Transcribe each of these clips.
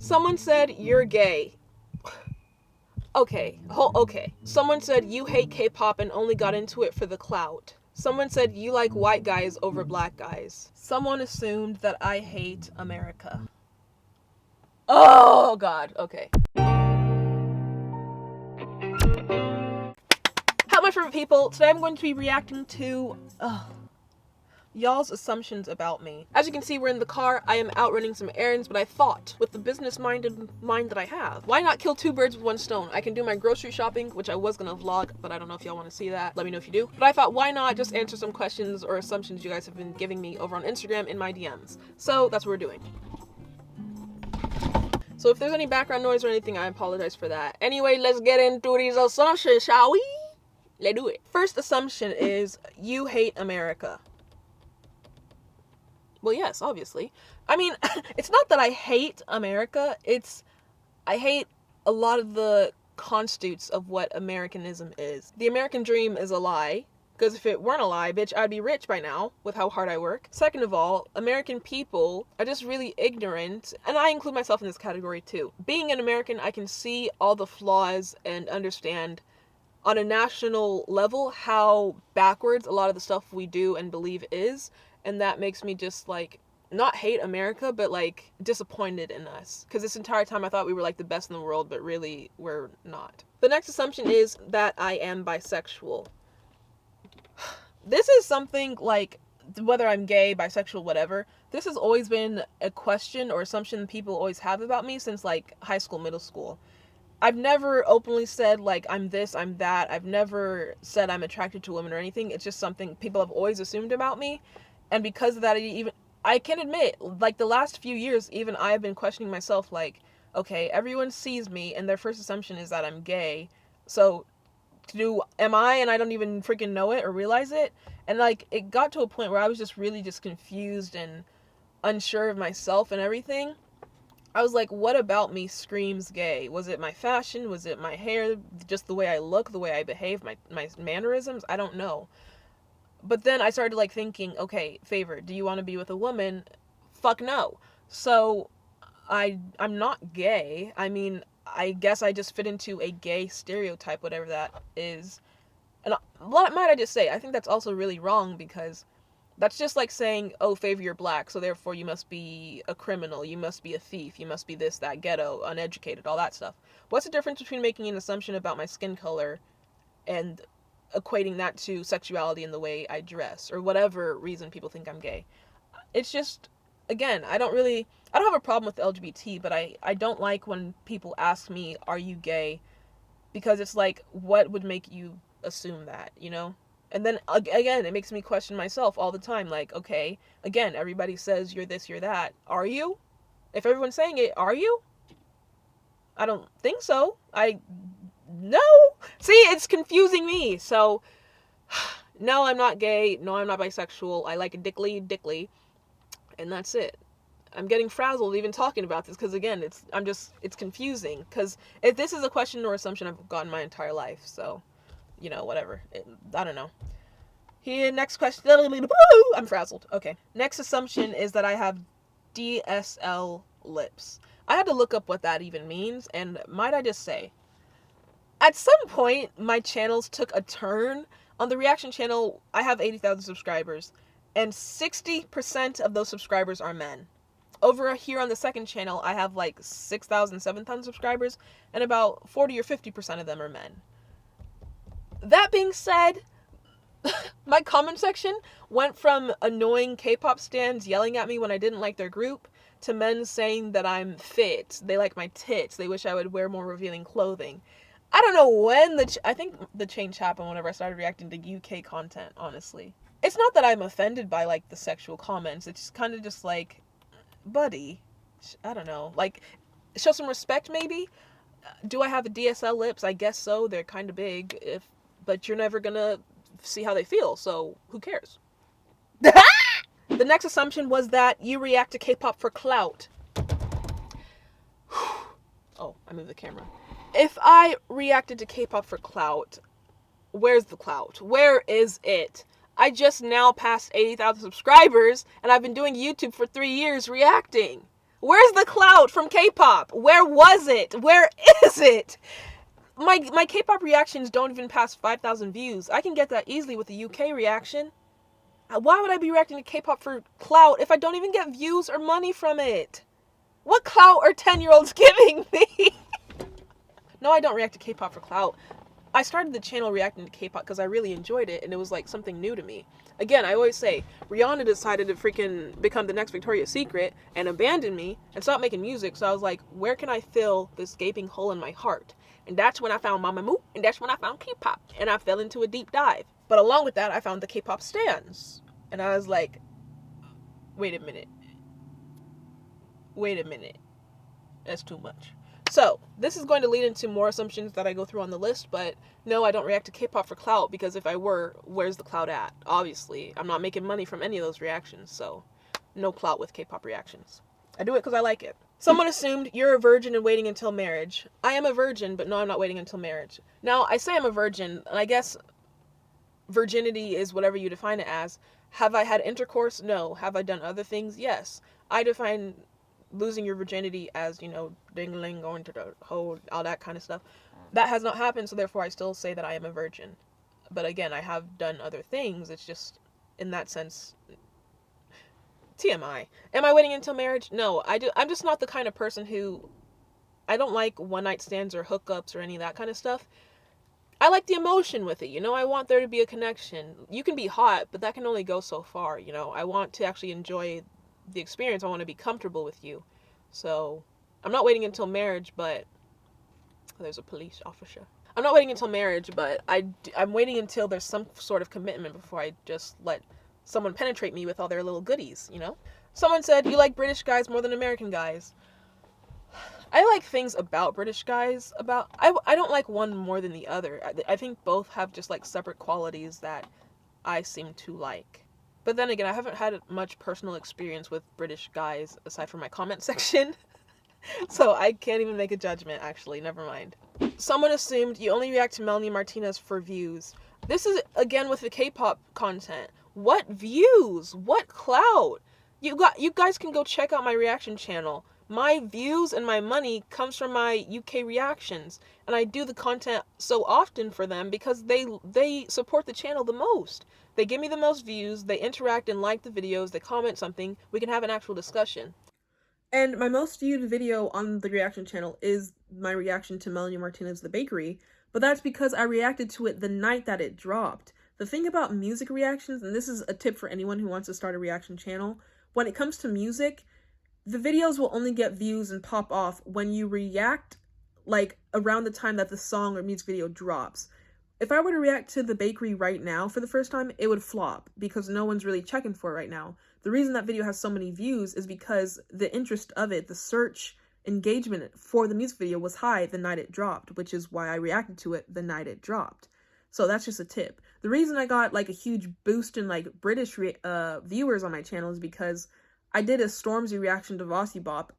Someone said you're gay. Okay. Someone said you hate K-pop and only got into it for the clout. Someone said you like white guys over black guys. Someone assumed that I hate America. Oh god, okay. Hello my favorite people, today I'm going to be reacting to y'all's assumptions about me. As you can see, we're in the car. I am out running some errands, but I thought, with the business-minded mind that I have, why not kill two birds with one stone? I can do my grocery shopping, which I was gonna vlog, but I don't know if y'all want to see that. Let me know if you do. But I thought, why not just answer some questions or assumptions you guys have been giving me over on Instagram in my DMs. So that's what we're doing. So if there's any background noise or anything, I apologize for that. Anyway, let's get into these assumptions, shall we? Let's do it. First assumption is, you hate America. Well, yes, obviously. I mean, it's not that I hate America, I hate a lot of the constitutes of what Americanism is. The American dream is a lie, because if it weren't a lie, bitch, I'd be rich by now with how hard I work. Second of all, American people are just really ignorant, and I include myself in this category too. Being an American, I can see all the flaws and understand on a national level how backwards a lot of the stuff we do and believe is. And that makes me just, like, not hate America, but, like, disappointed in us. Because this entire time I thought we were, like, the best in the world, but really, we're not. The next assumption is that I am bisexual. This is something, like, whether I'm gay, bisexual, whatever, this has always been a question or assumption people always have about me since, like, high school, middle school. I've never openly said, like, I'm this, I'm that. I've never said I'm attracted to women or anything. It's just something people have always assumed about me. And because of that, I can admit, like, the last few years, even I have been questioning myself, like, okay, everyone sees me, and their first assumption is that I'm gay, so, am I, and I don't even freaking know it or realize it? And, like, it got to a point where I was just really just confused and unsure of myself and everything. I was like, what about me screams gay? Was it my fashion? Was it my hair? Just the way I look, the way I behave, my mannerisms? I don't know. But then I started, like, thinking, okay, Favour, do you want to be with a woman? Fuck no. So, I'm not gay. I mean, I guess I just fit into a gay stereotype, whatever that is. And might I just say, I think that's also really wrong, because that's just like saying, oh, Favour, you're black, so therefore you must be a criminal, you must be a thief, you must be this, that, ghetto, uneducated, all that stuff. What's the difference between making an assumption about my skin color and equating that to sexuality in the way I dress, or whatever reason people think I'm gay? It's just, again, I don't have a problem with LGBT, but I don't like when people ask me, are you gay? Because it's like, what would make you assume that, you know? And then, again, it makes me question myself all the time, like, okay, again, everybody says you're this, you're that. Are you? If everyone's saying it, are you? I don't think so. No. See, it's confusing me. So, no, I'm not gay. No, I'm not bisexual. I like a dickly. And that's it. I'm getting frazzled even talking about this because, again, it's confusing. Because if this is a question or assumption I've gotten my entire life. So, you know, whatever. I don't know. Here, next question. I'm frazzled. Okay. Next assumption is that I have DSL lips. I had to look up what that even means. And might I just say, at some point, my channels took a turn. On the reaction channel, I have 80,000 subscribers, and 60% of those subscribers are men. Over here on the second channel, I have like 6,000, 7,000 subscribers, and about 40 or 50% of them are men. That being said, my comment section went from annoying K-pop stans yelling at me when I didn't like their group, to men saying that I'm fit, they like my tits, they wish I would wear more revealing clothing. I don't know when I think the change happened whenever I started reacting to UK content, honestly. It's not that I'm offended by, like, the sexual comments. It's kind of just like, buddy, I don't know. Like, show some respect, maybe? Do I have a DSL lips? I guess so. They're kind of big. But you're never gonna see how they feel, so who cares? The next assumption was that you react to K-pop for clout. Oh, I moved the camera. If I reacted to K-pop for clout, where's the clout? Where is it? I just now passed 80,000 subscribers, and I've been doing YouTube for 3 years reacting. Where's the clout from K-pop? Where was it? Where is it? My K-pop reactions don't even pass 5,000 views. I can get that easily with a UK reaction. Why would I be reacting to K-pop for clout if I don't even get views or money from it? What clout are 10-year-olds giving me? No, I don't react to K-pop for clout. I started the channel reacting to K-pop because I really enjoyed it and it was like something new to me. Again, I always say, Rihanna decided to freaking become the next Victoria's Secret and abandon me and stop making music. So I was like, where can I fill this gaping hole in my heart? And that's when I found Mamamoo, and that's when I found K-pop. And I fell into a deep dive. But along with that, I found the K-pop stans. And I was like, wait a minute. That's too much. So, this is going to lead into more assumptions that I go through on the list, but no, I don't react to K-pop for clout, because if I were, where's the clout at? Obviously, I'm not making money from any of those reactions, so no clout with K-pop reactions. I do it because I like it. Someone assumed you're a virgin and waiting until marriage. I am a virgin, but no, I'm not waiting until marriage. Now, I say I'm a virgin, and I guess virginity is whatever you define it as. Have I had intercourse? No. Have I done other things? Yes. I define losing your virginity as, ding-a-ling, going to the hole, all that kind of stuff. That has not happened, so therefore I still say that I am a virgin. But again, I have done other things. It's just, in that sense, TMI. Am I waiting until marriage? No, I'm just not the kind of person who, I don't like one-night stands or hookups or any of that kind of stuff. I like the emotion with it, I want there to be a connection. You can be hot, but that can only go so far, I want to actually enjoy the experience. I want to be comfortable with you. So, I'm not waiting until marriage, but there's a police officer. I'm not waiting until marriage, but I'm waiting until there's some sort of commitment before I just let someone penetrate me with all their little goodies, Someone said, you like British guys more than American guys. I like things about British guys. I don't like one more than the other. I think both have just like separate qualities that I seem to like. But then again, I haven't had much personal experience with British guys aside from my comment section. So I can't even make a judgment, actually. Never mind. Someone assumed you only react to Melanie Martinez for views. This is, again, with the K-pop content. What views? What clout? You guys can go check out my reaction channel. My views and my money comes from my UK reactions. And I do the content so often for them because they support the channel the most. They give me the most views, they interact and like the videos, they comment something, we can have an actual discussion. And my most viewed video on the reaction channel is my reaction to Melanie Martinez The Bakery, but that's because I reacted to it the night that it dropped. The thing about music reactions, and this is a tip for anyone who wants to start a reaction channel, when it comes to music, the videos will only get views and pop off when you react like around the time that the song or music video drops. If I were to react to The Bakery right now for the first time, it would flop because no one's really checking for it right now. The reason that video has so many views is because the interest of it, the search engagement for the music video was high the night it dropped, which is why I reacted to it the night it dropped. So that's just a tip. The reason I got like a huge boost in like British viewers on my channel is because I did a Stormzy reaction to Vossi Bop,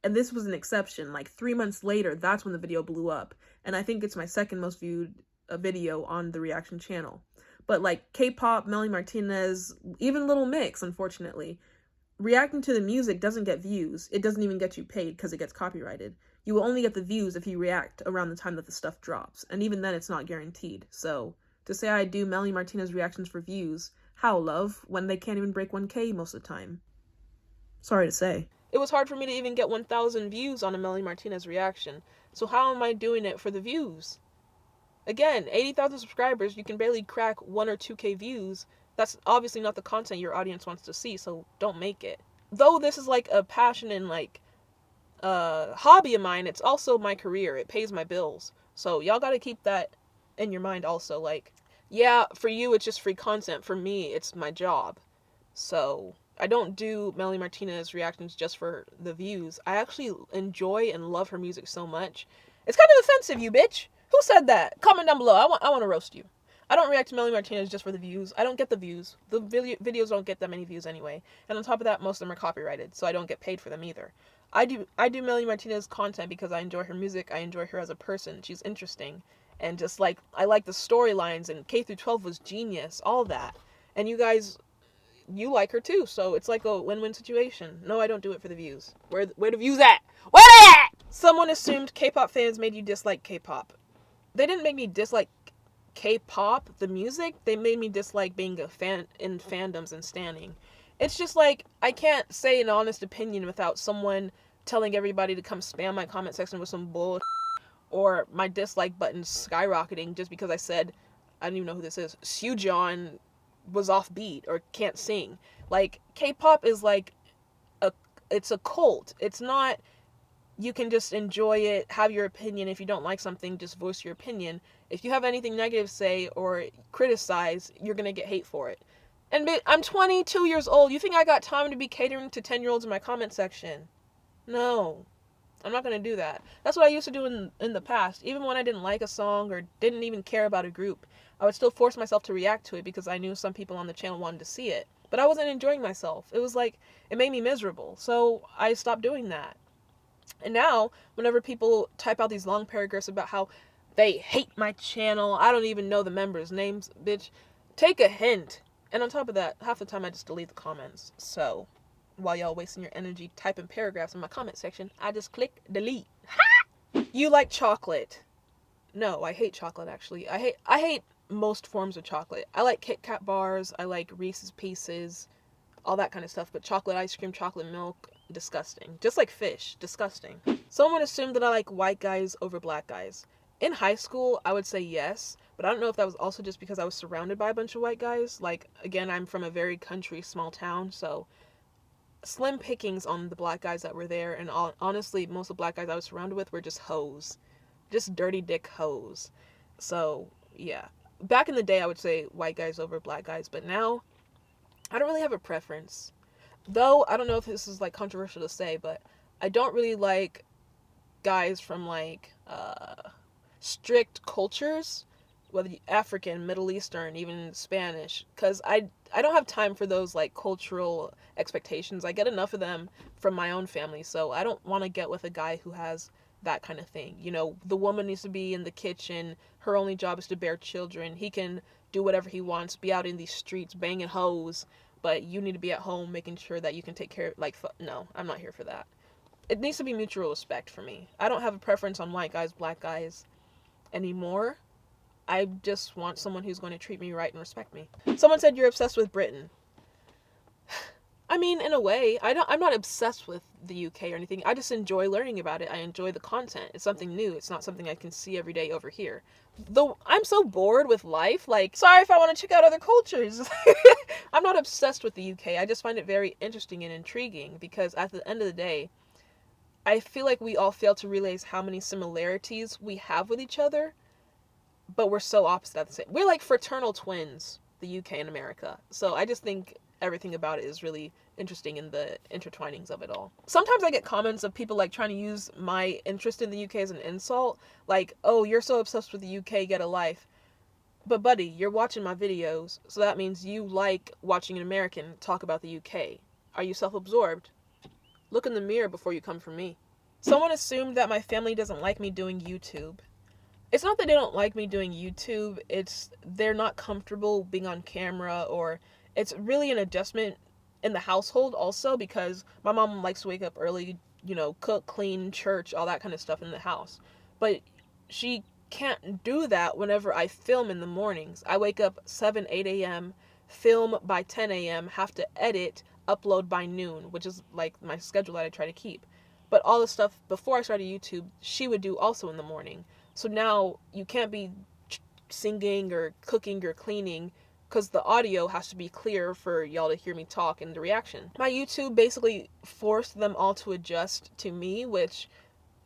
and this was an exception. Like 3 months later, that's when the video blew up. And I think it's my second most viewed video on the reaction channel. But like K-pop, Melanie Martinez, even Little Mix, unfortunately, reacting to the music doesn't get views. It doesn't even get you paid because it gets copyrighted. You will only get the views if you react around the time that the stuff drops. And even then, it's not guaranteed. So to say I do Melanie Martinez reactions for views, how, love, when they can't even break 1K most of the time? Sorry to say. It was hard for me to even get 1,000 views on a Melanie Martinez reaction. So how am I doing it for the views? Again, 80,000 subscribers, you can barely crack 1 or 2K views. That's obviously not the content your audience wants to see, so don't make it. Though this is like a passion and like hobby of mine, it's also my career. It pays my bills. So y'all gotta keep that in your mind also. Like, yeah, for you it's just free content. For me, it's my job. So I don't do Melanie Martinez reactions just for the views. I actually enjoy and love her music so much. It's kind of offensive, you bitch. Who said that? Comment down below. I want to roast you. I don't react to Melanie Martinez just for the views. I don't get the views. The videos don't get that many views anyway. And on top of that, most of them are copyrighted, so I don't get paid for them either. I do Melanie Martinez content because I enjoy her music. I enjoy her as a person. She's interesting. And just like, I like the storylines, and K through 12 was genius. All that. And you guys, you like her too, so it's like a win-win situation. No, I don't do it for the views. Where the views at? Where they at? Someone assumed K-pop fans made you dislike K-pop. They didn't make me dislike K-pop, the music. They made me dislike being a fan in fandoms and standing. It's just like, I can't say an honest opinion without someone telling everybody to come spam my comment section with some bull, or my dislike button skyrocketing just because I said, I don't even know who this is, Sujeon was offbeat or can't sing. Like, K-pop is like it's a cult. It's not, you can just enjoy it, have your opinion. If you don't like something, just voice your opinion. If you have anything negative to say or criticize, you're gonna get hate for it. And I'm 22 years old. You think I got time to be catering to 10-year-olds in my comment section? No. I'm not going to do that. That's what I used to do in the past. Even when I didn't like a song or didn't even care about a group, I would still force myself to react to it because I knew some people on the channel wanted to see it. But I wasn't enjoying myself. It was like, it made me miserable. So I stopped doing that. And now, whenever people type out these long paragraphs about how they hate my channel, I don't even know the members' names, bitch, take a hint. And on top of that, half the time I just delete the comments. So while y'all wasting your energy typing paragraphs in my comment section, I just click delete. Ha! You like chocolate. No, I hate chocolate, actually. I hate most forms of chocolate. I like Kit Kat bars, I like Reese's Pieces, all that kind of stuff, but chocolate ice cream, chocolate milk, disgusting. Just like fish, disgusting. Someone assumed that I like white guys over black guys. In high school, I would say yes, but I don't know if that was also just because I was surrounded by a bunch of white guys. Like, again, I'm from a very country, small town, so slim pickings on the black guys that were there, and honestly, most of the black guys I was surrounded with were just hoes. Just dirty dick hoes. So, yeah. Back in the day, I would say white guys over black guys, but now, I don't really have a preference. Though, I don't know if this is, like, controversial to say, but I don't really like guys from, like, strict cultures, whether African, Middle Eastern, even Spanish, because I don't have time for those, like, cultural expectations. I get enough of them from my own family, so I don't want to get with a guy who has that kind of thing. You know, the woman needs to be in the kitchen, her only job is to bear children, he can do whatever he wants, be out in these streets banging hoes, but you need to be at home making sure that you can take care of, like, no, I'm not here for that. It needs to be mutual respect for me. I don't have a preference on white guys, black guys anymore. I just want someone who's going to treat me right and respect me. Someone said you're obsessed with Britain. I mean, in a way, I'm not obsessed with the UK or anything. I just enjoy learning about it. I enjoy the content. It's something new. It's not something I can see every day over here. Though I'm so bored with life, like, sorry if I want to check out other cultures. I'm not obsessed with the UK. I just find it very interesting and intriguing because at the end of the day, I feel like we all fail to realize how many similarities we have with each other, but we're so opposite at the same. We're like fraternal twins, the UK and America. So I just think everything about it is really interesting in the intertwinings of it all. Sometimes I get comments of people like trying to use my interest in the UK as an insult. Like, oh, you're so obsessed with the UK, get a life. But buddy, you're watching my videos, so that means you like watching an American talk about the UK. Are you self-absorbed? Look in the mirror before you come for me. Someone assumed that my family doesn't like me doing YouTube. It's not that they don't like me doing YouTube, it's they're not comfortable being on camera, or it's really an adjustment in the household also because my mom likes to wake up early, you know, cook, clean, church, all that kind of stuff in the house. But she can't do that whenever I film in the mornings. I wake up 7, 8 a.m., film by 10 a.m., have to edit, upload by noon, which is like my schedule that I try to keep. But all the stuff before I started YouTube, she would do also in the morning. So now you can't be singing or cooking or cleaning because the audio has to be clear for y'all to hear me talk and the reaction. My YouTube basically forced them all to adjust to me, which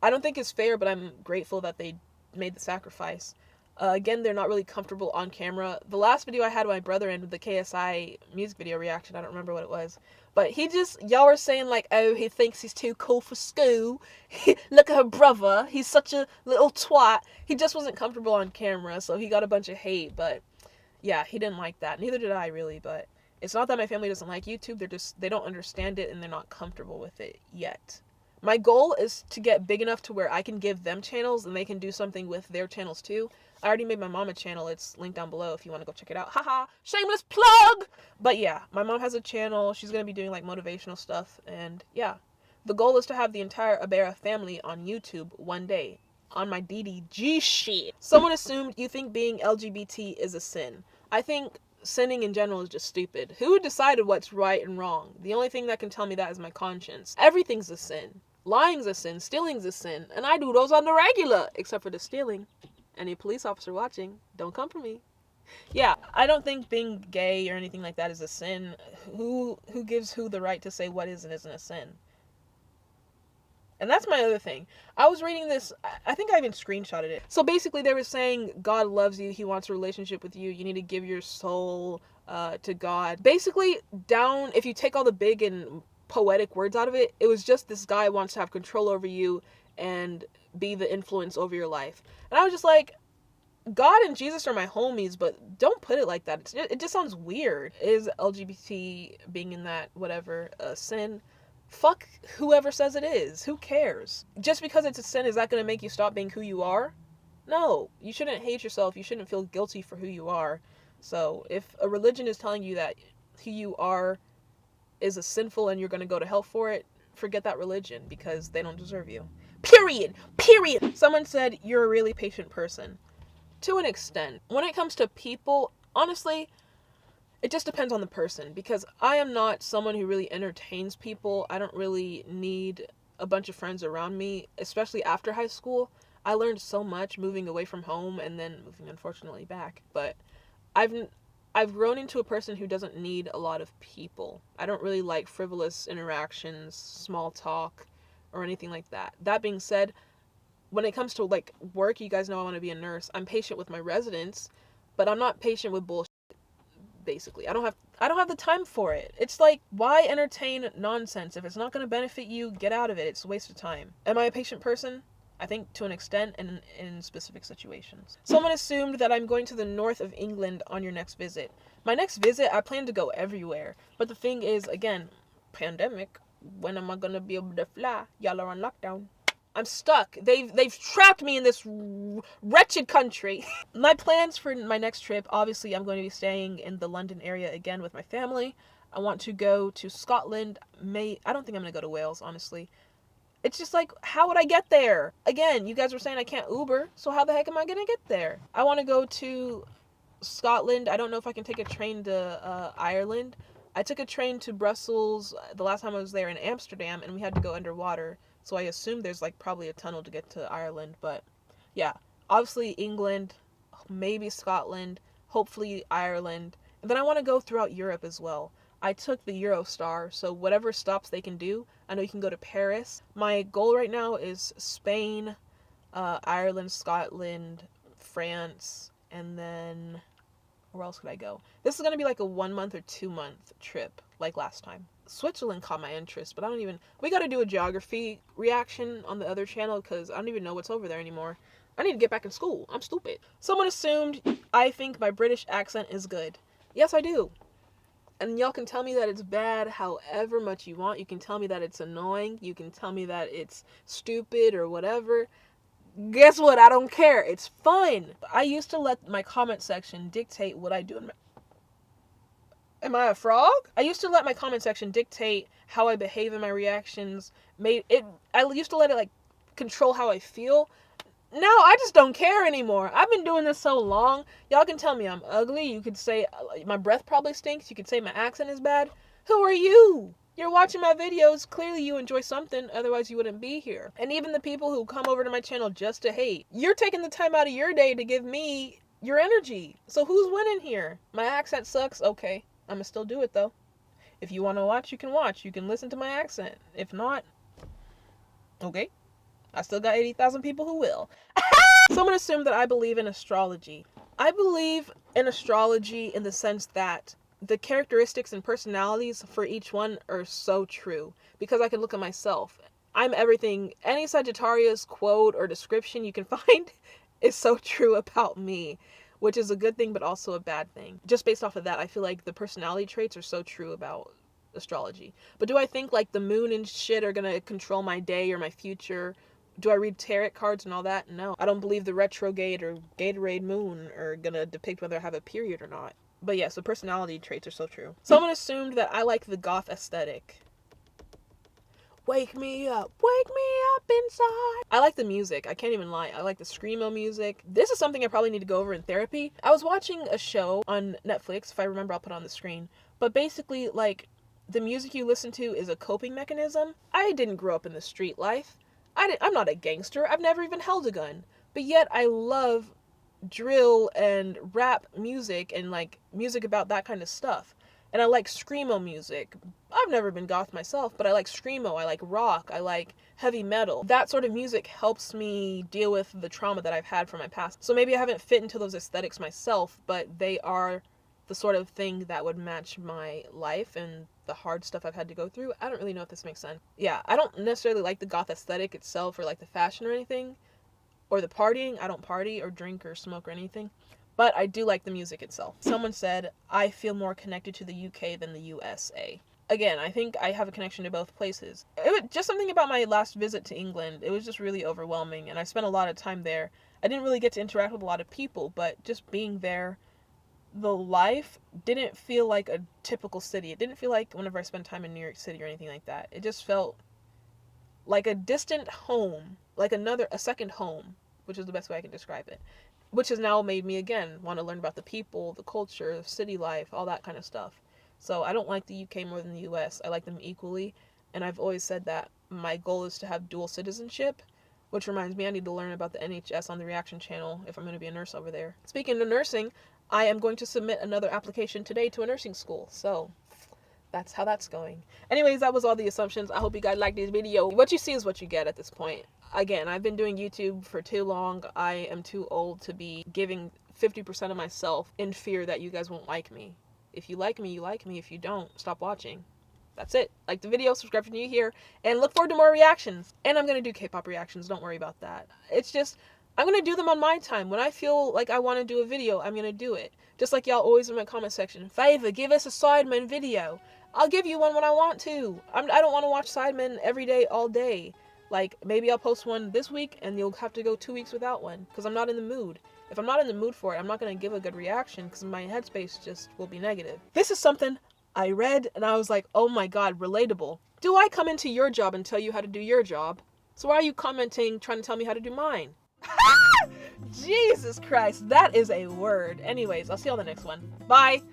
I don't think is fair, but I'm grateful that they made the sacrifice. Again, they're not really comfortable on camera. The last video I had my brother in with the KSI music video reaction, I don't remember what it was. But y'all were saying like, oh, he thinks he's too cool for school. Look at her brother. He's such a little twat. He just wasn't comfortable on camera, so he got a bunch of hate. But yeah, he didn't like that. Neither did I really, but it's not that my family doesn't like YouTube. They don't understand it and they're not comfortable with it yet. My goal is to get big enough to where I can give them channels and they can do something with their channels too. I already made my mom a channel. It's linked down below if you want to go check it out. Haha, shameless plug! But yeah, my mom has a channel. She's going to be doing like motivational stuff. And yeah, the goal is to have the entire Abera family on YouTube one day. On my DDG shit. Someone assumed you think being LGBT is a sin. I think sinning in general is just stupid. Who decided what's right and wrong? The only thing that can tell me that is my conscience. Everything's a sin. Lying's a sin, stealing's a sin, and I do those on the regular, except for the stealing. Any police officer watching, don't come for me. Yeah, I don't think being gay or anything like that is a sin. Who gives who the right to say what is and isn't a sin? And that's my other thing. I was reading this, I think I even screenshotted it. So basically they were saying God loves you, he wants a relationship with you, you need to give your soul to God. Basically, down, if you take all the big and poetic words out of it, it was just this guy wants to have control over you and be the influence over your life. And I was just like, God and Jesus are my homies, but don't put it like that. It just sounds weird. Is LGBT being in that whatever a sin? Fuck whoever says it is. Who cares? Just because it's a sin, is that going to make you stop being who you are? No. You shouldn't hate yourself. You shouldn't feel guilty for who you are. So if a religion is telling you that who you are is a sinful and you're going to go to hell for it, forget that religion because they don't deserve you. Period. Period. Someone said you're a really patient person. To an extent. When it comes to people, honestly, it just depends on the person, because I am not someone who really entertains people. I don't really need a bunch of friends around me, especially after high school. I learned so much moving away from home and then moving, unfortunately, back. But I've grown into a person who doesn't need a lot of people. I don't really like frivolous interactions, small talk, or anything like that. That being said, when it comes to like work, you guys know I want to be a nurse. I'm patient with my residents, but I'm not patient with bullshit. Basically, I don't have the time for it. It's like, why entertain nonsense? If it's not going to benefit you, get out of it. It's a waste of time. Am I a patient person? I think to an extent and in specific situations. Someone assumed that I'm going to the north of England on your next visit. My next visit, I plan to go everywhere. But the thing is, again, pandemic, when am I going to be able to fly? Y'all are on lockdown. I'm stuck. They've trapped me in this wretched country. My plans for my next trip, obviously I'm going to be staying in the London area again with my family. I want to go to Scotland. I don't think I'm going to go to Wales, honestly. It's just like, how would I get there? Again, you guys were saying I can't Uber, so how the heck am I going to get there? I want to go to Scotland. I don't know if I can take a train to Ireland. I took a train to Brussels the last time I was there in Amsterdam, and we had to go underwater. So I assume there's like probably a tunnel to get to Ireland. But yeah, obviously England, maybe Scotland, hopefully Ireland. And then I want to go throughout Europe as well. I took the Eurostar, so whatever stops they can do. I know you can go to Paris. My goal right now is Spain, Ireland, Scotland, France, and then where else could I go? This is going to be like a 1 month or 2 month trip, like last time. Switzerland caught my interest, but we got to do a geography reaction on the other channel because I don't even know what's over there anymore. I need to get back in school. I'm stupid. Someone assumed I think my British accent is good. Yes, I do. And y'all can tell me that it's bad however much you want. You can tell me that it's annoying. You can tell me that it's stupid or whatever. Guess what? I don't care. It's fun. I used to let my comment section dictate what I do in my... Am I a frog? I used to let my comment section dictate how I behave in my reactions. I used to let it like control how I feel. Now I just don't care anymore. I've been doing this so long. Y'all can tell me I'm ugly. You could say my breath probably stinks. You could say my accent is bad. Who are you? You're watching my videos. Clearly you enjoy something. Otherwise you wouldn't be here. And even the people who come over to my channel just to hate. You're taking the time out of your day to give me your energy. So who's winning here? My accent sucks. Okay. I'm gonna still do it though. If you want to watch, you can watch. You can listen to my accent. If not, okay. I still got 80,000 people who will. Someone assumed that I believe in astrology. I believe in astrology in the sense that the characteristics and personalities for each one are so true. Because I can look at myself. I'm everything. Any Sagittarius quote or description you can find is so true about me. Which is a good thing, but also a bad thing. Just based off of that, I feel like the personality traits are so true about astrology. But do I think like the moon and shit are gonna control my day or my future? Do I read tarot cards and all that? No. I don't believe the retrograde or Gatorade moon are gonna depict whether I have a period or not. But yeah, so personality traits are so true. Someone assumed that I like the goth aesthetic. Wake me up inside. I like the music. I can't even lie. I like the screamo music. This is something I probably need to go over in therapy. I was watching a show on Netflix. If I remember, I'll put it on the screen. But basically, like, the music you listen to is a coping mechanism. I didn't grow up in the street life. I'm not a gangster. I've never even held a gun. But yet I love drill and rap music and like music about that kind of stuff. And I like screamo music. I've never been goth myself, but I like screamo, I like rock, I like heavy metal. That sort of music helps me deal with the trauma that I've had from my past. So maybe I haven't fit into those aesthetics myself, but they are the sort of thing that would match my life and the hard stuff I've had to go through. I don't really know if this makes sense. Yeah, I don't necessarily like the goth aesthetic itself or like the fashion or anything, or the partying. I don't party or drink or smoke or anything. But I do like the music itself. Someone said, I feel more connected to the UK than the USA. Again, I think I have a connection to both places. It was just something about my last visit to England. It was just really overwhelming, and I spent a lot of time there. I didn't really get to interact with a lot of people, but just being there, the life didn't feel like a typical city. It didn't feel like whenever I spent time in New York City or anything like that. It just felt like a distant home, like a second home, which is the best way I can describe it. Which has now made me, again, want to learn about the people, the culture, city life, all that kind of stuff. So I don't like the UK more than the US. I like them equally. And I've always said that my goal is to have dual citizenship. Which reminds me, I need to learn about the NHS on the Reaction channel if I'm going to be a nurse over there. Speaking of nursing, I am going to submit another application today to a nursing school. So that's how that's going. Anyways, that was all the assumptions. I hope you guys liked this video. What you see is what you get at this point. Again, I've been doing YouTube for too long. I am too old to be giving 50% of myself in fear that you guys won't like me. If you like me, you like me. If you don't, stop watching. That's it. Like the video, subscribe if you're new here, and look forward to more reactions. And I'm going to do K-pop reactions. Don't worry about that. It's just, I'm going to do them on my time. When I feel like I want to do a video, I'm going to do it. Just like y'all always in my comment section. Favour, give us a Sidemen video. I'll give you one when I want to. I don't want to watch Sidemen every day, all day. Like, maybe I'll post one this week and you'll have to go 2 weeks without one because I'm not in the mood. If I'm not in the mood for it, I'm not going to give a good reaction because my headspace just will be negative. This is something I read and I was like, oh my god, relatable. Do I come into your job and tell you how to do your job? So why are you commenting trying to tell me how to do mine? Jesus Christ, that is a word. Anyways, I'll see you on the next one. Bye!